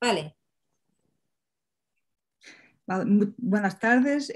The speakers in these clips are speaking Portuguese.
Vale. Vale, muy buenas tardes.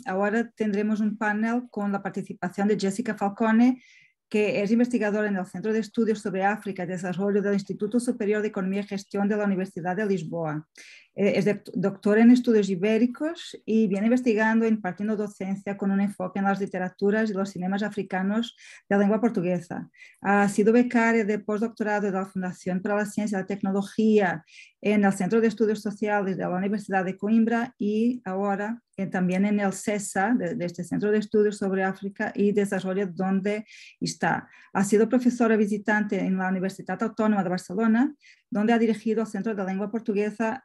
Ahora tendremos un panel con la participación de Jessica Falcone, que es investigadora en el Centro de Estudios sobre África y Desarrollo del Instituto Superior de Economía y Gestión de la Universidad de Lisboa. Es doctora en estudios ibéricos y viene investigando e impartiendo docencia con un enfoque en las literaturas y los cinemas africanos de lengua portuguesa. Ha sido becaria de postdoctorado de la Fundación para la Ciencia y la Tecnología en el Centro de Estudios Sociales de la Universidad de Coimbra y ahora también en el CESA, de este Centro de Estudios sobre África y Desarrollo, donde está. Ha sido profesora visitante en la Universidad Autónoma de Barcelona, donde ha dirigido el Centro de Lengua Portuguesa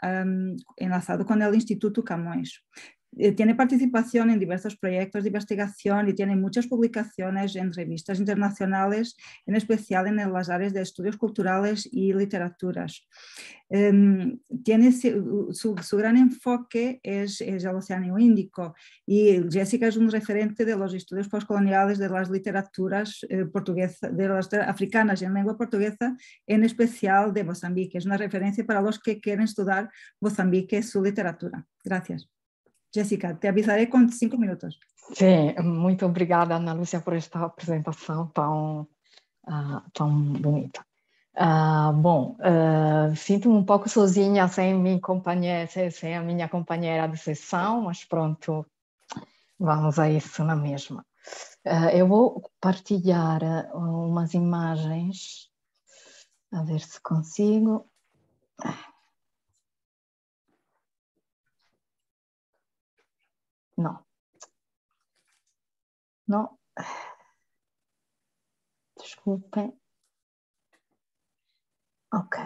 enlazado con el Instituto Camões. Tiene participación en diversos proyectos de investigación y tiene muchas publicaciones en revistas internacionales, en especial en las áreas de estudios culturales y literaturas. Tiene su gran enfoque es el Océano Índico y Jessica es un referente de los estudios postcoloniales de las literaturas portuguesas, de las africanas en lengua portuguesa, en especial de Mozambique. Es una referencia para los que quieren estudiar Mozambique y su literatura. Gracias. Jessica, te avisarei com 5 minutos. Sim, muito obrigada, Ana Lúcia, por esta apresentação tão bonita. Sinto-me um pouco sozinha sem a minha companheira de sessão, mas pronto, vamos a isso na mesma. Eu vou partilhar umas imagens, a ver se consigo. Não. Não. Desculpem. Ok.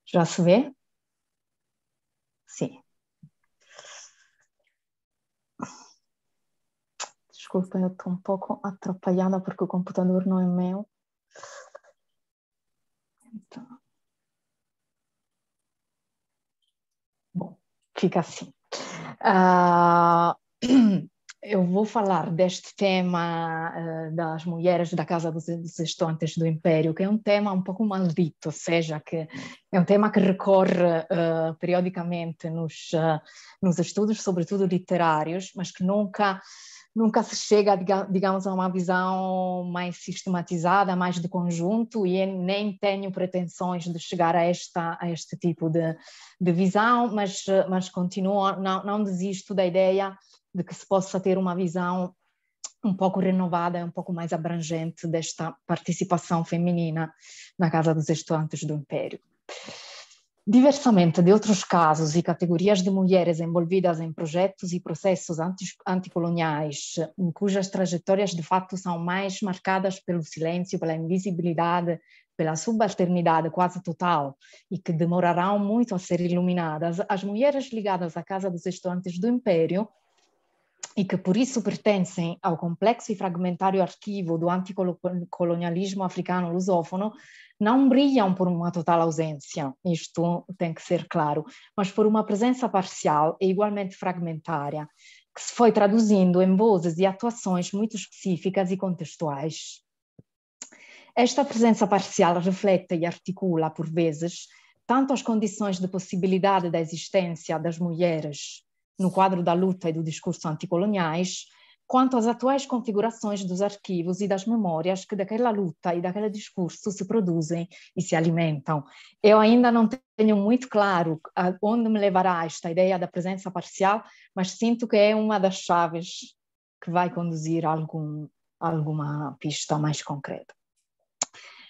Já se vê? Sim. Desculpem, eu estou um pouco atrapalhada porque o computador não é meu. Então... Bom, fica assim. Eu vou falar deste tema das mulheres da Casa dos Estudantes do Império, que é um tema um pouco maldito, ou seja, que é um tema que recorre periodicamente nos estudos, sobretudo literários, mas que nunca se chega, digamos, a uma visão mais sistematizada, mais de conjunto, e nem tenho pretensões de chegar a este tipo de visão, mas continuo, não desisto da ideia de que se possa ter uma visão um pouco renovada, um pouco mais abrangente desta participação feminina na Casa dos Estudantes do Império. Diversamente de outros casos e categorias de mulheres envolvidas em projetos e processos anticoloniais, cujas trajetórias de fato são mais marcadas pelo silêncio, pela invisibilidade, pela subalternidade quase total e que demorarão muito a ser iluminadas, as mulheres ligadas à Casa dos Estudantes do Império e que por isso pertencem ao complexo e fragmentário arquivo do anticolonialismo africano lusófono, não brilham por uma total ausência, isto tem que ser claro, mas por uma presença parcial e igualmente fragmentária, que se foi traduzindo em vozes e atuações muito específicas e contextuais. Esta presença parcial reflete e articula, por vezes, tanto as condições de possibilidade da existência das mulheres no quadro da luta e do discurso anticoloniais, quanto às atuais configurações dos arquivos e das memórias que daquela luta e daquele discurso se produzem e se alimentam. Eu ainda não tenho muito claro onde me levará esta ideia da presença parcial, mas sinto que é uma das chaves que vai conduzir a alguma pista mais concreta.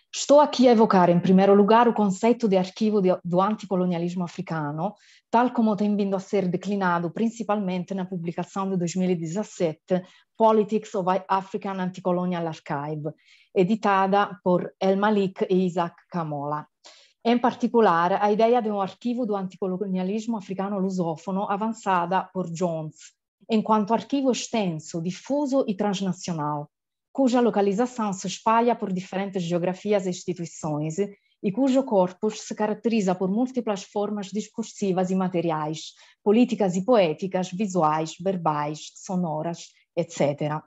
Estou aqui a evocar, em primeiro lugar, o conceito de arquivo do anticolonialismo africano, tal como tem vindo a ser declinado principalmente na publicação de 2017, Politics of African Anti-Colonial Archive, editada por El Malik e Isaac Kamola. Em particular, a ideia de um arquivo do anticolonialismo africano lusófono avançada por Jones, enquanto arquivo extenso, difuso e transnacional, cuja localização se espalha por diferentes geografias e instituições e cujo corpus se caracteriza por múltiplas formas discursivas e materiais, políticas e poéticas, visuais, verbais, sonoras, etc.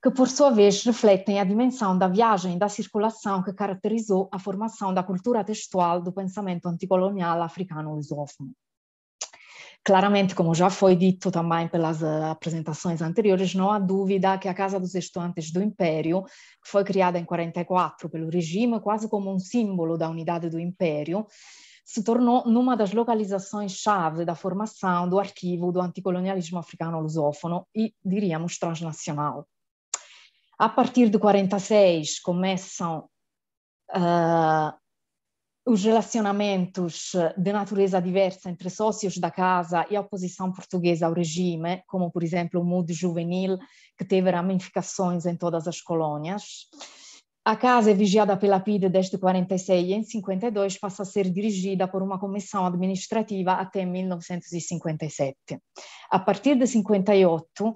que por sua vez refletem a dimensão da viagem e da circulação que caracterizou a formação da cultura textual do pensamento anticolonial africano-lusófono. Claramente, como já foi dito também pelas apresentações anteriores, não há dúvida que a Casa dos Estudantes do Império, que foi criada em 1944 pelo regime quase como um símbolo da unidade do Império, se tornou numa das localizações-chave da formação do arquivo do anticolonialismo africano-lusófono e, diríamos, transnacional. A partir de 1946 começam os relacionamentos de natureza diversa entre sócios da casa e a oposição portuguesa ao regime, como, por exemplo, o MUD juvenil, que teve ramificações em todas as colônias. A casa é vigiada pela PIDE desde 1946 e em 1952 passa a ser dirigida por uma comissão administrativa até 1957. A partir de 1958,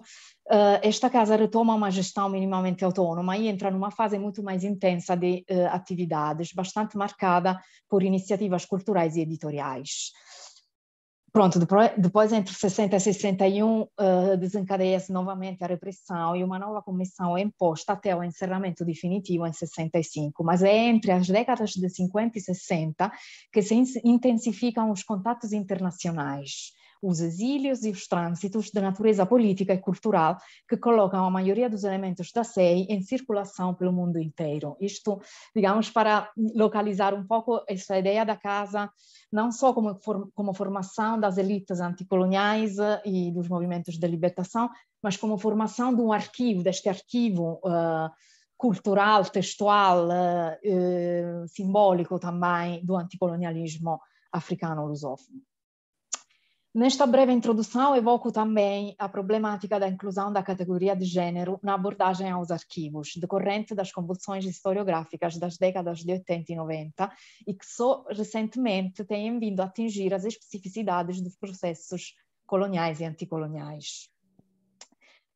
esta casa retoma uma gestão minimamente autônoma e entra numa fase muito mais intensa de atividades, bastante marcada por iniciativas culturais e editoriais. Pronto, depois entre 60 e 61 desencadeia-se novamente a repressão e uma nova comissão é imposta até o encerramento definitivo em 65, mas é entre as décadas de 50 e 60 que se intensificam os contatos internacionais, os exílios e os trânsitos de natureza política e cultural que colocam a maioria dos elementos da SEI em circulação pelo mundo inteiro. Isto, digamos, para localizar um pouco essa ideia da casa, não só como formação das elites anticoloniais e dos movimentos de libertação, mas como formação de um arquivo, deste arquivo cultural, textual, simbólico também do anticolonialismo africano-lusófono. Nesta breve introdução, evoco também a problemática da inclusão da categoria de gênero na abordagem aos arquivos, decorrente das convulsões historiográficas das décadas de 80 e 90 e que só recentemente têm vindo a atingir as especificidades dos processos coloniais e anticoloniais.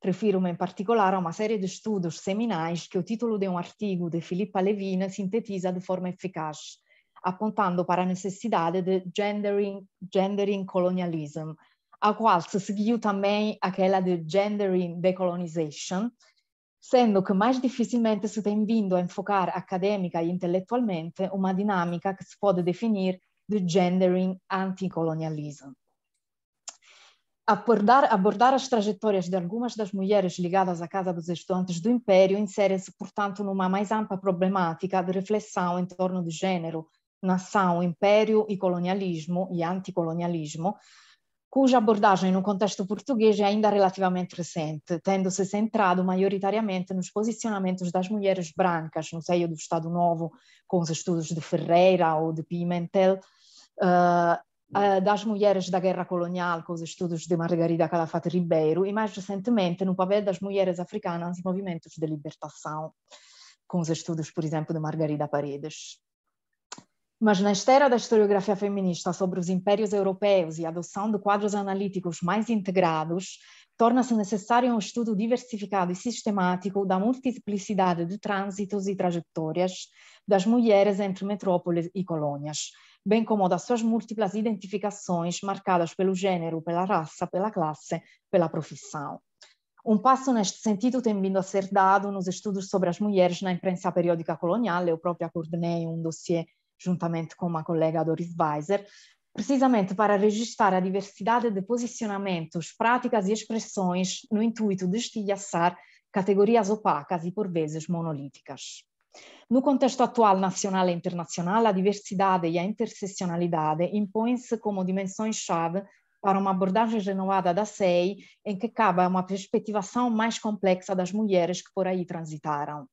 Refiro-me em particular a uma série de estudos seminais que o título de um artigo de Philippa Levine sintetiza de forma eficaz, apontando para a necessidade de gendering colonialism, a qual se seguiu também aquela de gendering decolonization, sendo que mais dificilmente se tem vindo a enfocar acadêmica e intelectualmente uma dinâmica que se pode definir de gendering anticolonialism. Abordar as trajetórias de algumas das mulheres ligadas à Casa dos Estudantes do Império insere-se, portanto, numa mais ampla problemática de reflexão em torno de gênero, nação, império e colonialismo e anticolonialismo, cuja abordagem no contexto português é ainda relativamente recente, tendo-se centrado maioritariamente nos posicionamentos das mulheres brancas no seio do Estado Novo, com os estudos de Ferreira ou de Pimentel, das mulheres da guerra colonial, com os estudos de Margarida Calafate Ribeiro, e mais recentemente no papel das mulheres africanas em movimentos de libertação, com os estudos, por exemplo, de Margarida Paredes. Mas na esteira da historiografia feminista sobre os impérios europeus e a adoção de quadros analíticos mais integrados, torna-se necessário um estudo diversificado e sistemático da multiplicidade de trânsitos e trajetórias das mulheres entre metrópoles e colônias, bem como das suas múltiplas identificações marcadas pelo gênero, pela raça, pela classe, pela profissão. Um passo neste sentido tem vindo a ser dado nos estudos sobre as mulheres na imprensa periódica colonial. Eu própria coordenei um dossiê juntamente com uma colega, Doris Weiser, precisamente para registrar a diversidade de posicionamentos, práticas e expressões no intuito de estilhaçar categorias opacas e por vezes monolíticas. No contexto atual nacional e internacional, a diversidade e a interseccionalidade impõem-se como dimensões-chave para uma abordagem renovada da SEI, em que cabe uma perspectivação mais complexa das mulheres que por aí transitaram.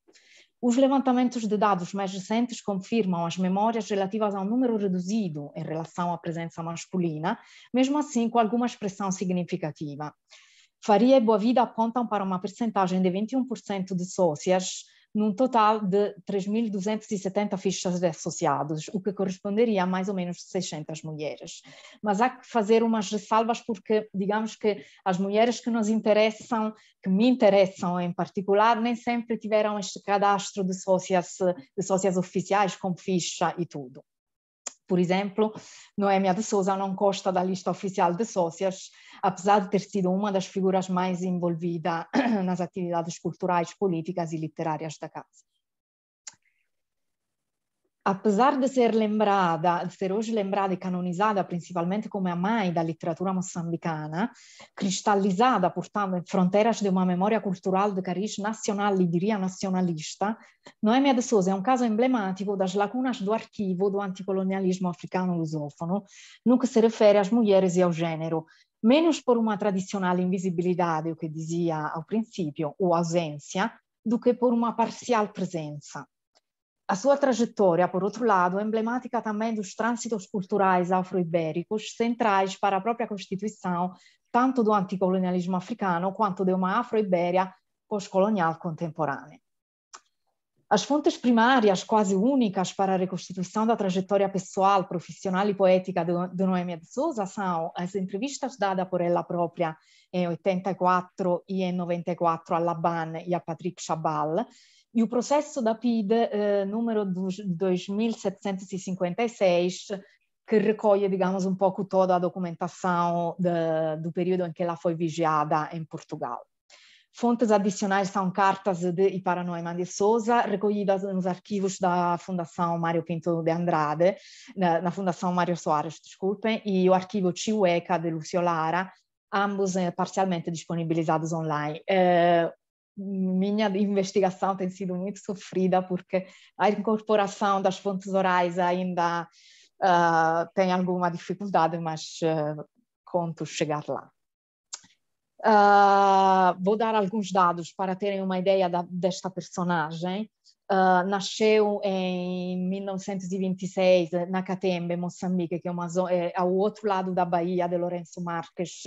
Os levantamentos de dados mais recentes confirmam as memórias relativas a um número reduzido em relação à presença masculina, mesmo assim com alguma expressão significativa. Faria e Boavida apontam para uma percentagem de 21% de sócias, num total de 3.270 fichas de associados, o que corresponderia a mais ou menos 600 mulheres. Mas há que fazer umas ressalvas porque, digamos que as mulheres que nos interessam, que me interessam em particular, nem sempre tiveram este cadastro de sócias oficiais com ficha e tudo. Por exemplo, Noêmia de Souza não consta da lista oficial de sócias, apesar de ter sido uma das figuras mais envolvidas nas atividades culturais, políticas e literárias da casa. Apesar de ser hoje lembrada e canonizada principalmente como a mãe da literatura moçambicana, cristalizada, portanto, em fronteiras de uma memória cultural de cariz nacional e diria nacionalista, Noêmia de Souza é um caso emblemático das lacunas do arquivo do anticolonialismo africano lusófono, no que se refere às mulheres e ao gênero, menos por uma tradicional invisibilidade, o que dizia ao princípio, ou ausência, do que por uma parcial presença. A sua trajetória, por outro lado, é emblemática também dos trânsitos culturais afro-ibéricos centrais para a própria constituição, tanto do anticolonialismo africano quanto de uma Afro-Ibéria pós-colonial contemporânea. As fontes primárias, quase únicas para a reconstituição da trajetória pessoal, profissional e poética de Noêmia de Souza são as entrevistas dadas por ela própria em 84 e em 94 a Laban e a Patrick Chabal, e o processo da PIDE número 2756, que recolhe, digamos, um pouco toda a documentação do período em que ela foi vigiada em Portugal. Fontes adicionais são cartas de e para Noêmia de Souza, recolhidas nos arquivos da Fundação Mário Pinto de Andrade, na Fundação Mário Soares, desculpem, e o arquivo Chihueca de Lúcio Lara, ambos parcialmente disponibilizados online. Minha investigação tem sido muito sofrida porque a incorporação das fontes orais ainda tem alguma dificuldade, mas conto chegar lá. Vou dar alguns dados para terem uma ideia desta personagem. Nasceu em 1926 na Catembe, Moçambique, que é ao outro lado da Baía de Lourenço Marques,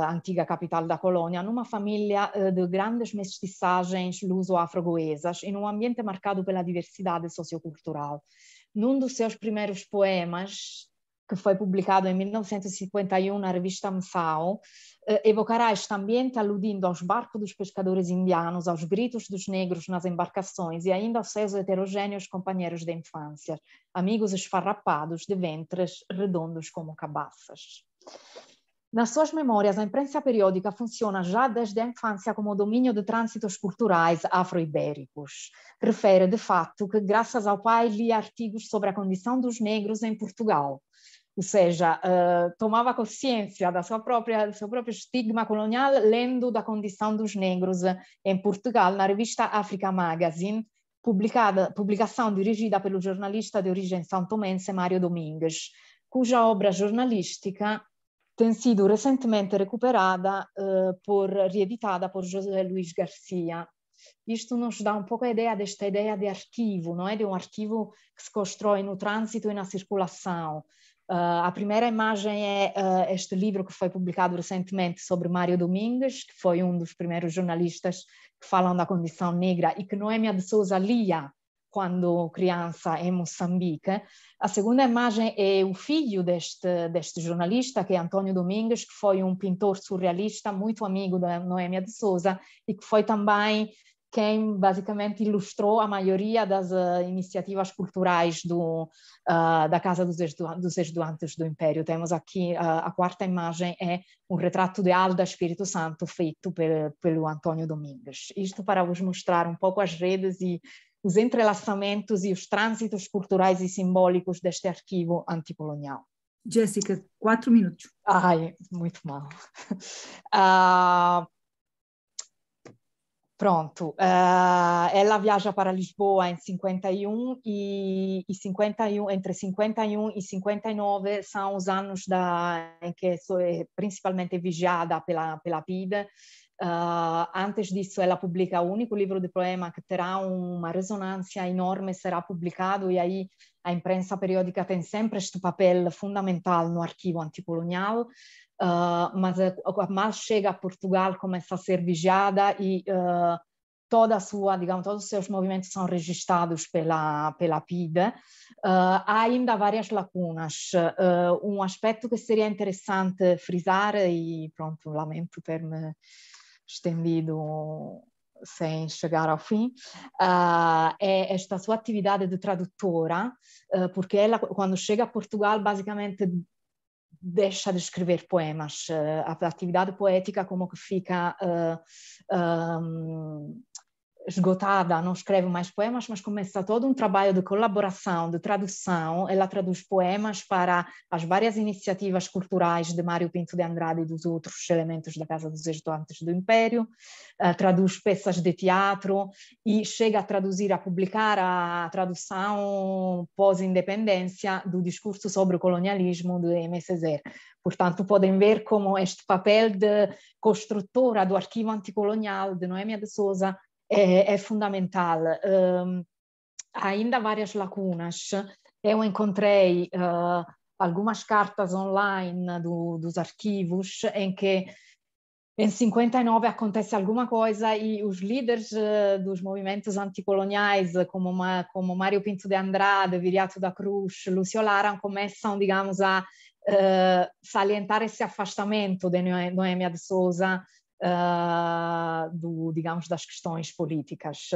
antiga capital da colônia, numa família de grandes mestiçagens luso-afro-goesas e num ambiente marcado pela diversidade sociocultural. Num dos seus primeiros poemas, que foi publicado em 1951 na revista Msao, evocará este ambiente aludindo aos barcos dos pescadores indianos, aos gritos dos negros nas embarcações e ainda aos seus heterogêneos companheiros de infância, amigos esfarrapados de ventres redondos como cabaças. Nas suas memórias, a imprensa periódica funciona já desde a infância como domínio de trânsitos culturais afro-ibéricos. Refere, de fato, que graças ao pai lia artigos sobre a condição dos negros em Portugal. Ou seja, tomava consciência do seu próprio estigma colonial lendo da condição dos negros em Portugal na revista Africa Magazine, publicação dirigida pelo jornalista de origem são-tomense Mário Domingues, cuja obra jornalística tem sido recentemente recuperada, reeditada por José Luís Garcia. Isto nos dá um pouco a ideia desta ideia de arquivo, não é? De um arquivo que se constrói no trânsito e na circulação. A primeira imagem é este livro que foi publicado recentemente sobre Mário Domingues, que foi um dos primeiros jornalistas que falam da condição negra e que Noêmia de Souza lia quando criança em Moçambique. A segunda imagem é o filho deste jornalista, que é Antônio Domingues, que foi um pintor surrealista muito amigo da Noêmia de Souza e que foi também quem basicamente ilustrou a maioria das iniciativas culturais da Casa dos Estudantes do Império. Temos aqui, a quarta imagem é um retrato de Alda Espírito Santo feito pelo Antônio Domingues. Isto para vos mostrar um pouco as redes e os entrelaçamentos e os trânsitos culturais e simbólicos deste arquivo anticolonial. Jéssica, 4 minutos. Ai, muito mal. Pronto, ela viaja para Lisboa em 51 e 51, entre 51 e 59 são os anos em que é principalmente vigiada pela PIDE. Antes disso, ela publica o único livro de poema que terá uma ressonância enorme, será publicado, e aí a imprensa periódica tem sempre este papel fundamental no arquivo anticolonial, mas mal chega a Portugal, começa a ser vigiada e todos os seus movimentos são registrados pela PIDE. Há ainda várias lacunas. Um aspecto que seria interessante frisar, e pronto, lamento ter-me estendido sem chegar ao fim, é esta sua atividade de tradutora, porque ela, quando chega a Portugal, basicamente deixa de escrever poemas. A atividade poética como que fica esgotada, não escreve mais poemas, mas começa todo um trabalho de colaboração, de tradução. Ela traduz poemas para as várias iniciativas culturais de Mário Pinto de Andrade e dos outros elementos da Casa dos Estudantes do Império, traduz peças de teatro e chega a traduzir, a publicar a tradução pós-independência do discurso sobre o colonialismo de Aimé Césaire. Portanto, podem ver como este papel de construtora do arquivo anticolonial de Noêmia de Souza é fundamental. Há ainda várias lacunas. Eu encontrei algumas cartas online dos arquivos em que em 59 acontece alguma coisa e os líderes dos movimentos anticoloniais, como Mário Pinto de Andrade, Viriato da Cruz, Lúcio Lara, começam, digamos, a salientar esse afastamento de Noêmia de Souza digamos, das questões políticas.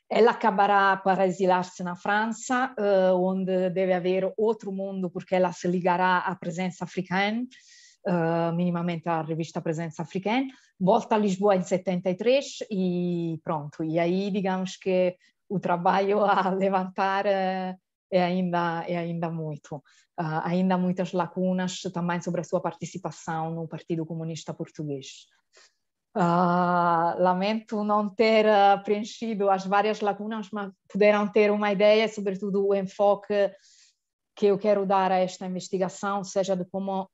Ela acabará para exilar-se na França, onde deve haver outro mundo, porque ela se ligará à presença africana, minimamente à revista Presença Africana, volta a Lisboa em 73 e pronto. E aí, digamos que o trabalho a levantar é ainda muito. Ainda muitas lacunas também sobre a sua participação no Partido Comunista Português. Lamento não ter preenchido as várias lacunas, mas puderam ter uma ideia, sobretudo o enfoque que eu quero dar a esta investigação, seja de como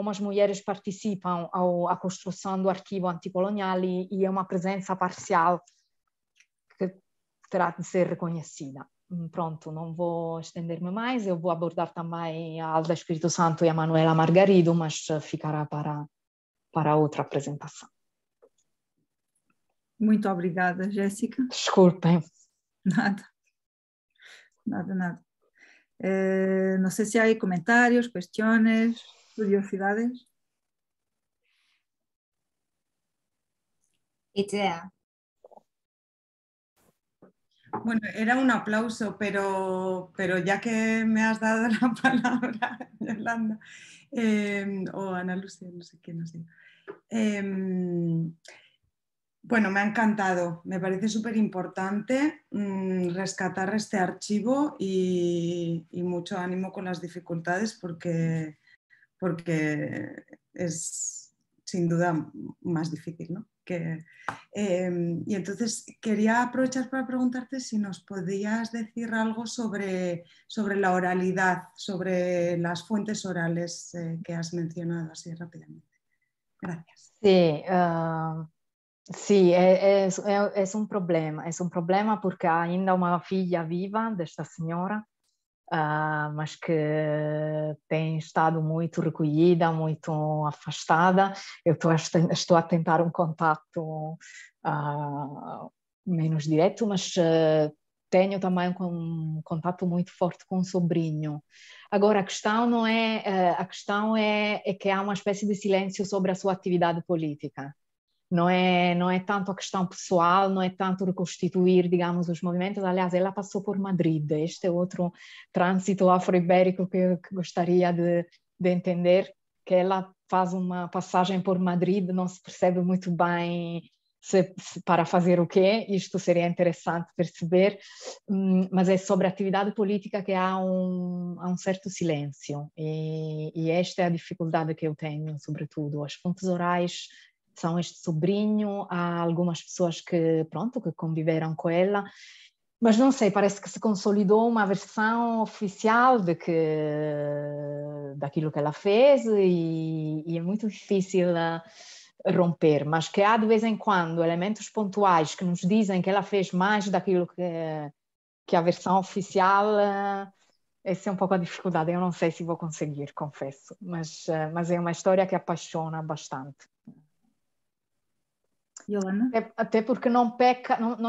as mulheres participam à construção do arquivo anticolonial e é uma presença parcial que terá de ser reconhecida. Pronto, não vou estender-me mais, eu vou abordar também a Alda Espírito Santo e a Manuela Margarido, mas ficará para outra apresentação. Muito obrigada, Jéssica. Desculpem. Nada. No sé si hay comentarios, cuestiones, curiosidades. Itzea. Bueno, era un aplauso, pero ya que me has dado la palabra, Yolanda, o Ana Lucia, no sé quién ha sido. Bueno, me ha encantado, me parece súper importante rescatar este archivo y mucho ánimo con las dificultades porque es sin duda más difícil, ¿no? Y entonces quería aprovechar para preguntarte si nos podías decir algo sobre la oralidad, sobre las fuentes orales que has mencionado así rápidamente. Gracias. Sì, è un problema porque há ainda uma filha viva desta senhora, mas que tem estado muito recolhida, muito afastada. Eu estou a tentar um contato menos direto, mas tenho também um contato muito forte com o sobrinho. Agora, a questão é que há uma espécie de silêncio sobre a sua atividade política. Não é tanto a questão pessoal, não é tanto reconstituir, digamos, os movimentos. Aliás, ela passou por Madrid. Este é outro trânsito afro-ibérico que eu gostaria de entender, que ela faz uma passagem por Madrid, não se percebe muito bem para fazer o quê. Isto seria interessante perceber, mas é sobre a atividade política que há um certo silêncio. E esta é a dificuldade que eu tenho, sobretudo. As fontes orais são este sobrinho, há algumas pessoas que conviveram com ela, mas não sei, parece que se consolidou uma versão oficial daquilo que ela fez e é muito difícil romper, mas que há de vez em quando elementos pontuais que nos dizem que ela fez mais daquilo que a versão oficial. Essa é um pouco a dificuldade, eu não sei se vou conseguir, confesso, mas é uma história que apaixona bastante. Yolanda? Até porque não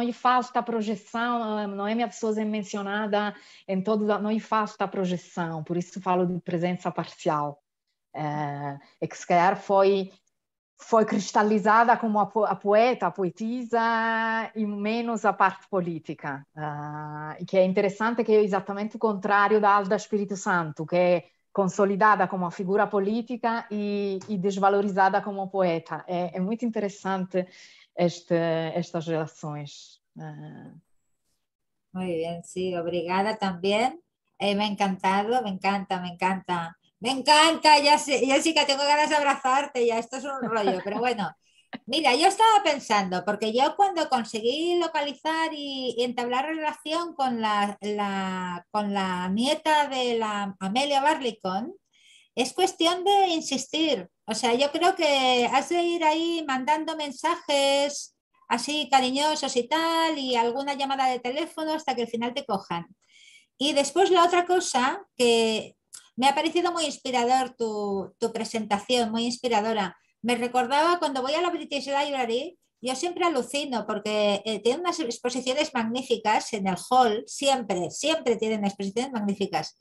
lhe falta a projeção, Noêmia de Souza é mencionada em todo, não lhe falta a projeção, por isso falo de presença parcial. É que se calhar foi foi cristalizada como a poeta, a poetisa, e menos a parte política. E que é interessante, que é exatamente o contrário da Alda Espírito Santo, que é consolidada como uma figura política e desvalorizada como poeta. É muito interessante estas relações. Muy bien, sí, obrigada también. Me ha encantado, me encanta, me encanta. Me encanta, ya sé, Jessica, tengo ganas de abrazarte, ya esto es un rollo, pero bueno, mira, yo estaba pensando, porque yo cuando conseguí localizar y entablar relación con con la nieta de la Amelia Barlicon, es cuestión de insistir. O sea, yo creo que has de ir ahí mandando mensajes así cariñosos y tal, y alguna llamada de teléfono hasta que al final te cojan. Y después la otra cosa que me ha parecido muy inspirador tu presentación, muy inspiradora. Me recordaba cuando voy a la British Library, yo siempre alucino porque tienen unas exposiciones magníficas en el hall, siempre, siempre tienen exposiciones magníficas.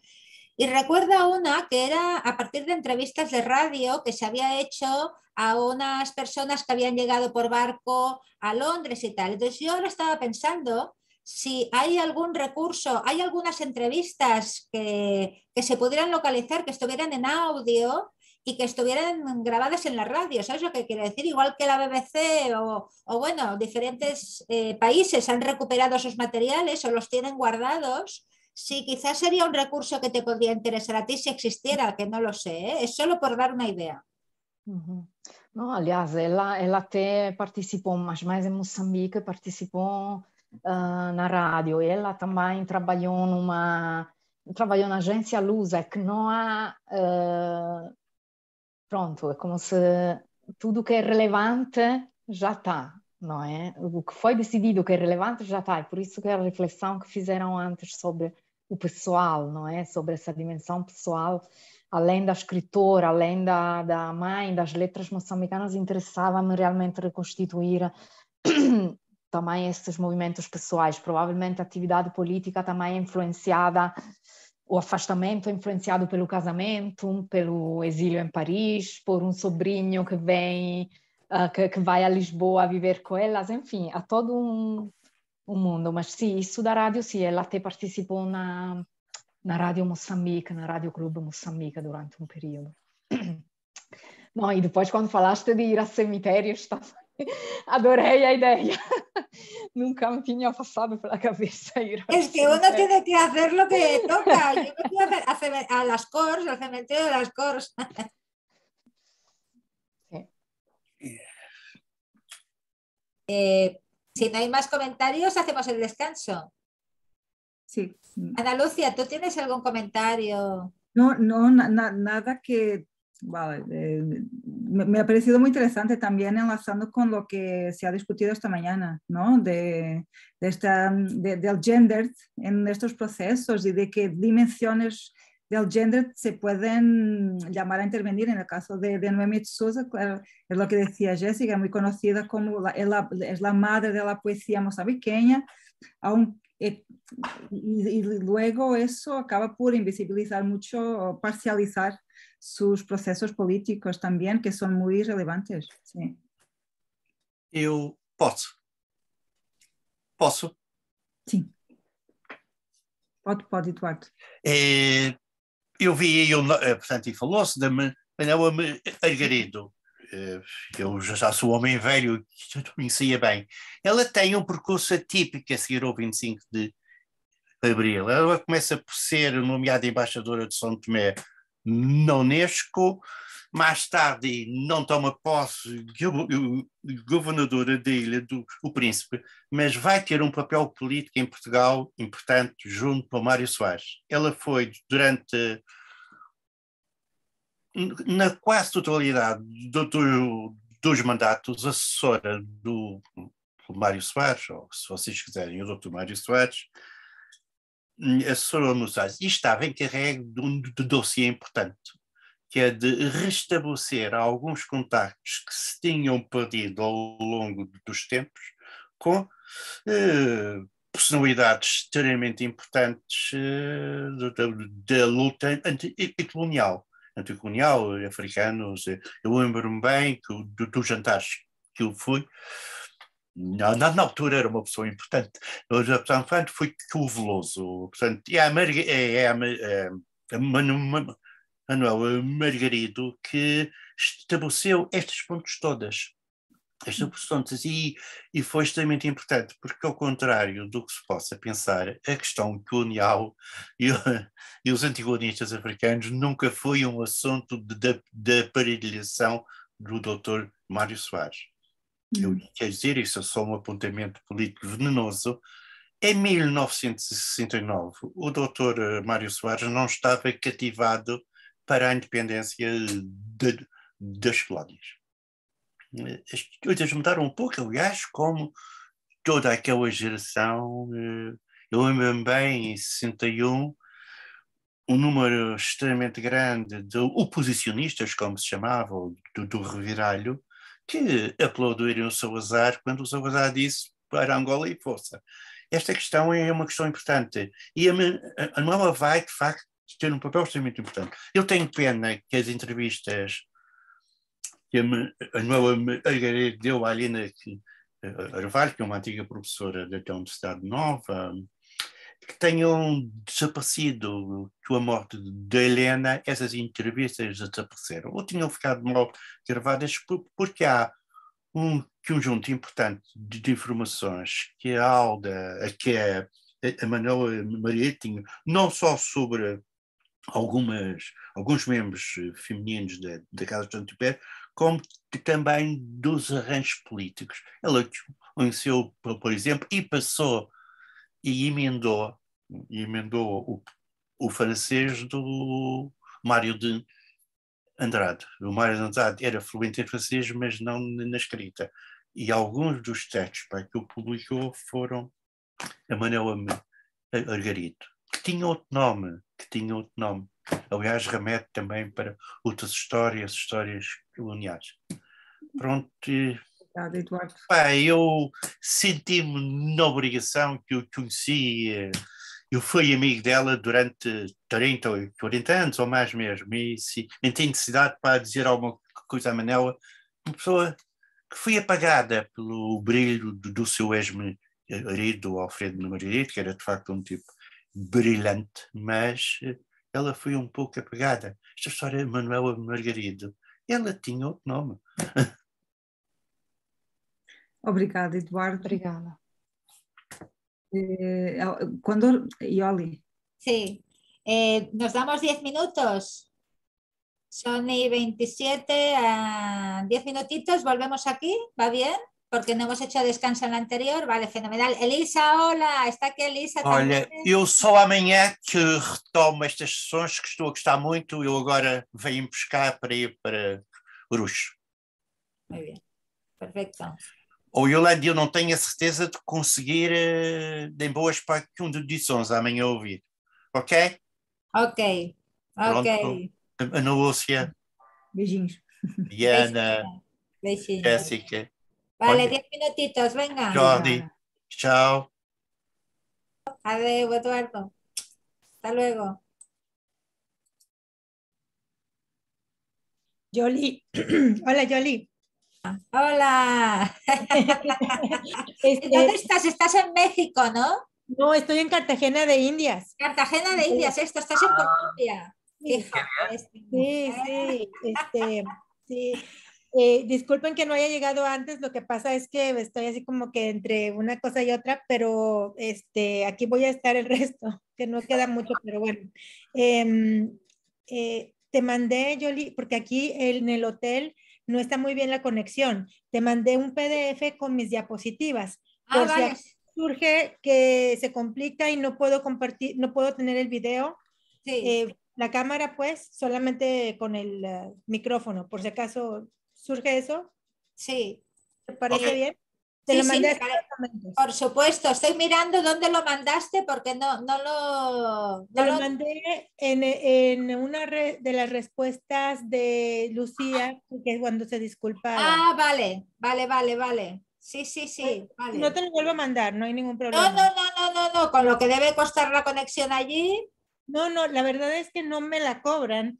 Y recuerdo una que era a partir de entrevistas de radio que se había hecho a unas personas que habían llegado por barco a Londres y tal. Entonces yo ahora estaba pensando si hay algún recurso, hay algunas entrevistas que se pudieran localizar, que estuvieran en audio y que estuvieran grabadas en la radio. ¿Sabes lo que quiero decir? Igual que la BBC o bueno, diferentes países han recuperado sus materiales o los tienen guardados. Sí, quizás sería un recurso que te podría interesar a ti si existiera, que no lo sé, ¿eh? Es solo por dar una idea. Uhum. Não, aliás, ela até participou, mas mais em Moçambique, participou na rádio. Ela também trabalhou na agência Lusa, que não há... pronto, é como se tudo que é relevante já está, não é? O que foi decidido que é relevante já está. É por isso que a reflexão que fizeram antes sobre o pessoal, não é? Sobre essa dimensão pessoal, além da escritora, além da mãe, das letras moçambicanas, interessava-me realmente reconstituir também esses movimentos pessoais. Provavelmente a atividade política também é influenciada, o afastamento é influenciado pelo casamento, pelo exílio em Paris, por um sobrinho que vem, que vai a Lisboa viver com elas, enfim, há todo um mundo. Mas sim, isso da rádio, sim, ela até participou na Rádio Moçambique, na Rádio Clube Moçambique durante um período. Não, e depois quando falaste de ir a cemitérios, adorei a ideia. Nunca me tinha passado pela cabeça ir Es que uno tiene que hacer lo que toca. Yo me fui a las Corts, al cementerio de las Corts. Si no hay más comentarios, hacemos el descanso. Sí. Ana Lucia, ¿tú tienes algún comentario? No, nada que... Vale, me ha parecido muy interesante también enlazando con lo que se ha discutido esta mañana, ¿no? Del gender en estos procesos y de qué dimensiones del gender se pueden llamar a intervenir. En el caso de Noemi de Souza, claro, es lo que decía Jessica, muy conocida como es la madre de la poesía moçambiqueña, y luego eso acaba por invisibilizar mucho o parcializar sus procesos políticos también, que son muy relevantes. Sí. Eu posso? Posso? Sim. Pode, Eduardo. Eu vi, portanto, e falou-se da Manuela Margarido. Eu já sou homem velho, já conhecia bem. Ela tem um percurso atípico a seguir ao 25 de Abril. Ela começa por ser nomeada embaixadora de São Tomé na Unesco, mais tarde não toma posse governadora da Ilha do Príncipe, mas vai ter um papel político em Portugal importante junto a Mário Soares. Ela foi durante, na quase totalidade dos mandatos, assessora do Mário Soares, ou se vocês quiserem, o Dr. Mário Soares, assessora no Soares, e estava encarregue de um dossiê importante, que é de restabelecer alguns contactos que se tinham perdido ao longo dos tempos com personalidades extremamente importantes da luta anticolonial. anticolonial, africanos. Eu lembro-me bem dos jantares que eu fui. Na altura era uma pessoa importante. Portanto, foi que o Veloso. Portanto, Manuel Margarido que estabeleceu estes pontos todas. Estes pontos e foi extremamente importante, porque ao contrário do que se possa pensar, a questão colonial e os anticolonialistas africanos nunca foi um assunto de aparelhação do Dr. Mário Soares. Eu quero dizer, isso é só um apontamento político venenoso. Em 1969, o Dr. Mário Soares não estava cativado para a independência das colónias. As coisas mudaram um pouco, aliás, como toda aquela geração. Eu lembro-me bem, em 61, um número extremamente grande de oposicionistas, como se chamava, do Reviralho, que aplaudiram o Salazar quando o Salazar disse para Angola e força. Esta questão é uma questão importante e a Manuela vai, de facto, ter um papel extremamente importante. Eu tenho pena que as entrevistas que a Manuela Margarido deu à Helena Arvalho, que é uma antiga professora da Universidade Nova, que tenham desaparecido com a morte da Helena, essas entrevistas desapareceram, ou tinham ficado mal gravadas, porque há um conjunto importante de informações que a Alda, que a Manuela Margarido tinha, não só sobre alguns membros femininos da Casa de Antipé, como também dos arranjos políticos. Ela conheceu, por exemplo, e passou e emendou o francês do Mário de Andrade. O Mário de Andrade era fluente em francês, mas não na escrita. E alguns dos textos que ele publicou foram a Manuela Margarido, que tinha outro nome. Aliás, remete também para outras histórias coloniais. Pronto. Obrigada, Eduardo. Eu senti-me na obrigação que eu conheci, eu fui amigo dela durante 30 ou 40 anos, ou mais mesmo, e tenho necessidade para dizer alguma coisa à Manela, uma pessoa que foi apagada pelo brilho do seu ex-marido, Alfredo Margarido, que era de facto um tipo brilhante, mas ela foi um pouco apagada. Esta história de Manuela Margarido, ela tinha outro nome. Obrigada, Eduardo. Obrigada. Yoli. Sí. Nos damos 10 minutos. Son y 27, a 10 minutitos, volvemos aquí, ¿va bien? Porque no hemos hecho descanso en la anterior, vale, fenomenal. Elisa, hola, está aqui Elisa Olha, também. eu só amanhã que retomo estas sessões que estou a gostar muito, eu agora venho pescar para ir para Urux. Muy bien, perfecto. Ou Yolanda, eu não tenho a certeza de conseguir em boas condições amanhã ouvir. Ok? Ok, ok. Pronto. Ana Lúcia, Beijinhos. Diana, Beijinhos. Jéssica. Vale, Olha, 10 minutitos, venga. Jordi, tchau. Adeu, Eduardo. Hasta luego. Yoli, hola Yoli. Hola. ¿Dónde estás? Estás en México, ¿no? No, estoy en Cartagena de Indias. Cartagena de Indias, estás en Colombia. Sí. Disculpen que no haya llegado antes, lo que pasa es que estoy así como que entre una cosa y otra, pero aquí voy a estar el resto, que no queda mucho, pero bueno. Te mandé, Yoli, porque aquí en el hotel no está muy bien la conexión. Te mandé un PDF con mis diapositivas. Por si vale. Surge que se complica y no puedo compartir, no puedo tener el video. Sí. La cámara, pues, solamente con el micrófono, por si acaso surge eso. Sí. ¿Te parece bien? Te lo mandé. Por supuesto, estoy mirando dónde lo mandaste porque no lo mandé en una de las respuestas de Lucía, que es cuando se disculpaba. Vale. Sí, vale. No te lo vuelvo a mandar, no hay ningún problema. No, con lo que debe costar la conexión allí. No, la verdad es que no me la cobran,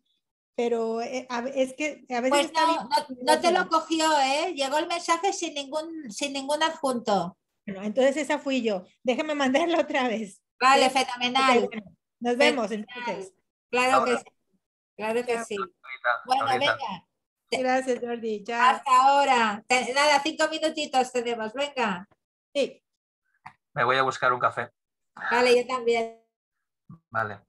pero es que a veces Pues está bien. no te lo cogió, ¿eh? Llegó el mensaje sin ningún adjunto. Bueno, entonces esa fui yo. Déjame mandarla otra vez. Vale, ¿Sí? fenomenal. Ok, bueno, nos vemos entonces. Claro que Ahora. sí, claro que sí. Ahorita, Bueno, ahorita. venga, Gracias, Jordi. Chao. hasta ahora. Nada, 5 minutitos tenemos, venga. Sí. Me voy a buscar un café. Vale, yo también. Vale.